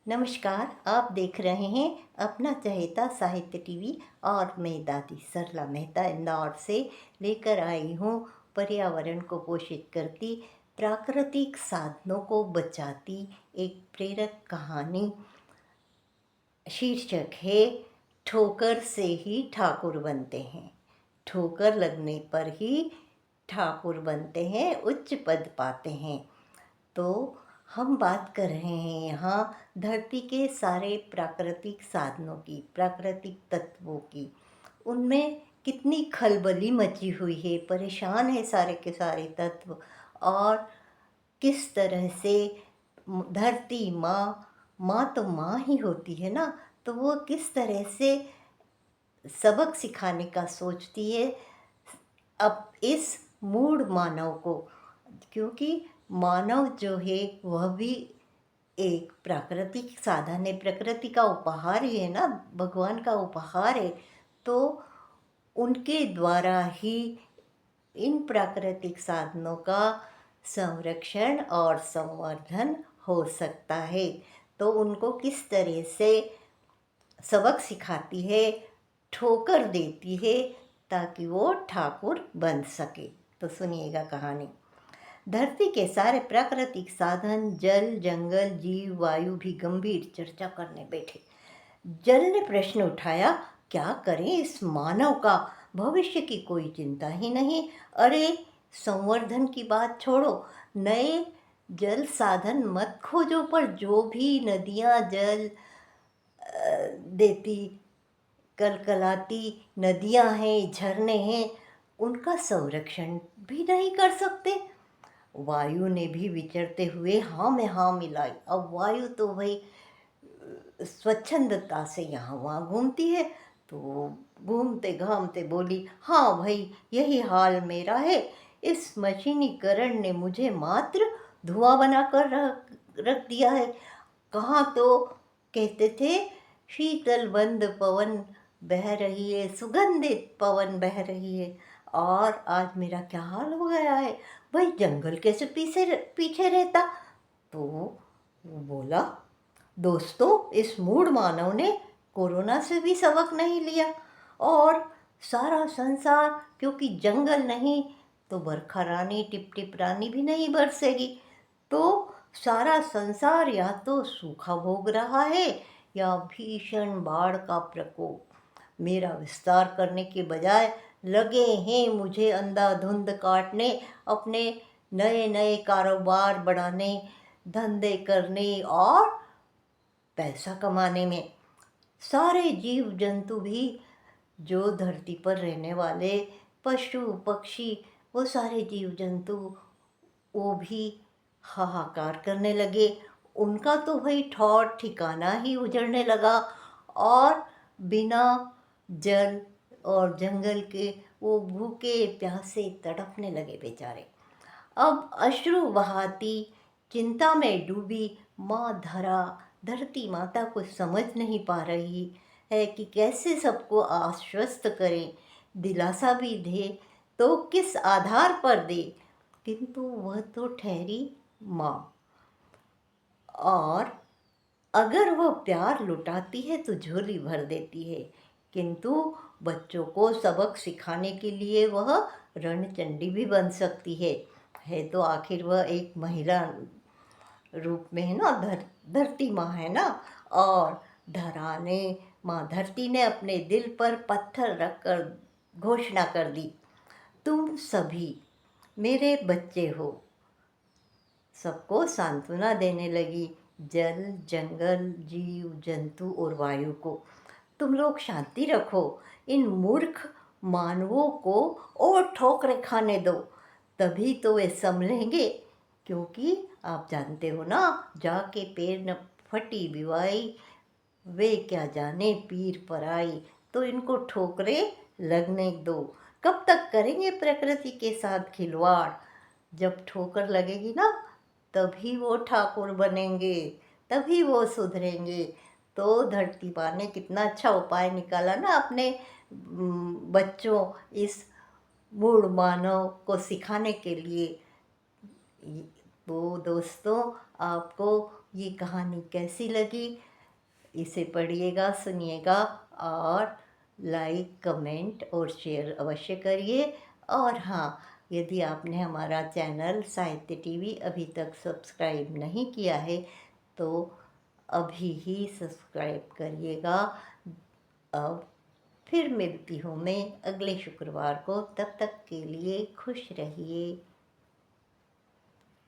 नमस्कार। आप देख रहे हैं अपना चहेता साहित्य टीवी और मैं दादी सरला मेहता इंदौर से लेकर आई हूँ पर्यावरण को पोषित करती, प्राकृतिक साधनों को बचाती एक प्रेरक कहानी। शीर्षक है ठोकर से ही ठाकुर बनते हैं। ठोकर लगने पर ही ठाकुर बनते हैं, उच्च पद पाते हैं। तो हम बात कर रहे हैं यहाँ धरती के सारे प्राकृतिक साधनों की, प्राकृतिक तत्वों की। उनमें कितनी खलबली मची हुई है, परेशान है सारे के सारे तत्व। और किस तरह से धरती माँ, माँ तो माँ ही होती है ना, तो वो किस तरह से सबक सिखाने का सोचती है अब इस मूढ़ मानव को। क्योंकि मानव जो है वह भी एक प्राकृतिक साधन है, प्रकृति का उपहार ही है ना, भगवान का उपहार है। तो उनके द्वारा ही इन प्राकृतिक साधनों का संरक्षण और संवर्धन हो सकता है। तो उनको किस तरह से सबक सिखाती है, ठोकर देती है ताकि वो ठाकुर बन सके। तो सुनिएगा कहानी। धरती के सारे प्राकृतिक साधन, जल, जंगल, जीव, वायु भी गंभीर चर्चा करने बैठे। जल ने प्रश्न उठाया, क्या करें इस मानव का भविष्य की कोई चिंता ही नहीं। अरे संवर्धन की बात छोड़ो, नए जल साधन मत खोजो, पर जो भी नदियाँ जल देती, कलकलाती नदियाँ हैं, झरने हैं, उनका संरक्षण भी नहीं कर सकते। वायु ने भी विचरते हुए हाँ में हाँ मिलाई। अब वायु तो भाई स्वच्छंदता से यहाँ वहाँ घूमती है, तो घूमते घामते बोली, हाँ भाई यही हाल मेरा है। इस मशीनीकरण ने मुझे मात्र धुआं बनाकर रख दिया है। कहाँ तो कहते थे शीतल बंद पवन बह रही है, सुगंधित पवन बह रही है, और आज मेरा क्या हाल हो गया है। भाई जंगल कैसे पीछे पीछे रहता। तो वो बोला, दोस्तों इस मूढ़ मानव ने कोरोना से भी सबक नहीं लिया, और सारा संसार, क्योंकि जंगल नहीं तो बरखा रानी टिप टिप रानी भी नहीं बरसेगी। तो सारा संसार या तो सूखा भोग रहा है या भीषण बाढ़ का प्रकोप। मेरा विस्तार करने के बजाय लगे हैं मुझे अंधाधुंध काटने, अपने नए नए कारोबार बढ़ाने, धंधे करने और पैसा कमाने में। सारे जीव जंतु भी, जो धरती पर रहने वाले पशु पक्षी, वो सारे जीव जंतु वो भी हाहाकार करने लगे। उनका तो भाई ठौर ठिकाना ही उजड़ने लगा, और बिना जल और जंगल के वो भूखे प्यासे तड़पने लगे बेचारे। अब अश्रु बहाती, चिंता में डूबी माँ धरा, धरती माता को समझ नहीं पा रही है कि कैसे सबको आश्वस्त करे, दिलासा भी दे तो किस आधार पर दे। किंतु वह तो ठहरी माँ, और अगर वह प्यार लुटाती है तो झोली भर देती है, किंतु बच्चों को सबक सिखाने के लिए वह रणचंडी भी बन सकती है तो आखिर वह एक महिला रूप में है ना, धरती माँ है ना। और माँ धरती ने अपने दिल पर पत्थर रखकर घोषणा कर दी, तुम सभी मेरे बच्चे हो। सबको सांत्वना देने लगी, जल, जंगल, जीव जंतु और वायु को। तुम लोग शांति रखो, इन मूर्ख मानवों को और ठोकरें खाने दो, तभी तो वे संभलेंगे। क्योंकि आप जानते हो ना, जाके पैर न फटी बिवाई, वे क्या जाने पीर पराई। तो इनको ठोकरें लगने दो। कब तक करेंगे प्रकृति के साथ खिलवाड़। जब ठोकर लगेगी ना, तभी वो ठाकुर बनेंगे, तभी वो सुधरेंगे। तो धरती माँ ने कितना अच्छा उपाय निकाला ना अपने बच्चों, इस मूढ़ मानव को सिखाने के लिए। तो दोस्तों, आपको ये कहानी कैसी लगी, इसे पढ़िएगा, सुनिएगा और लाइक, कमेंट और शेयर अवश्य करिए। और हाँ, यदि आपने हमारा चैनल साहित्य टीवी अभी तक सब्सक्राइब नहीं किया है तो अभी ही सब्सक्राइब करिएगा। अब फिर मिलती हूँ मैं अगले शुक्रवार को, तब तक के लिए खुश रहिए।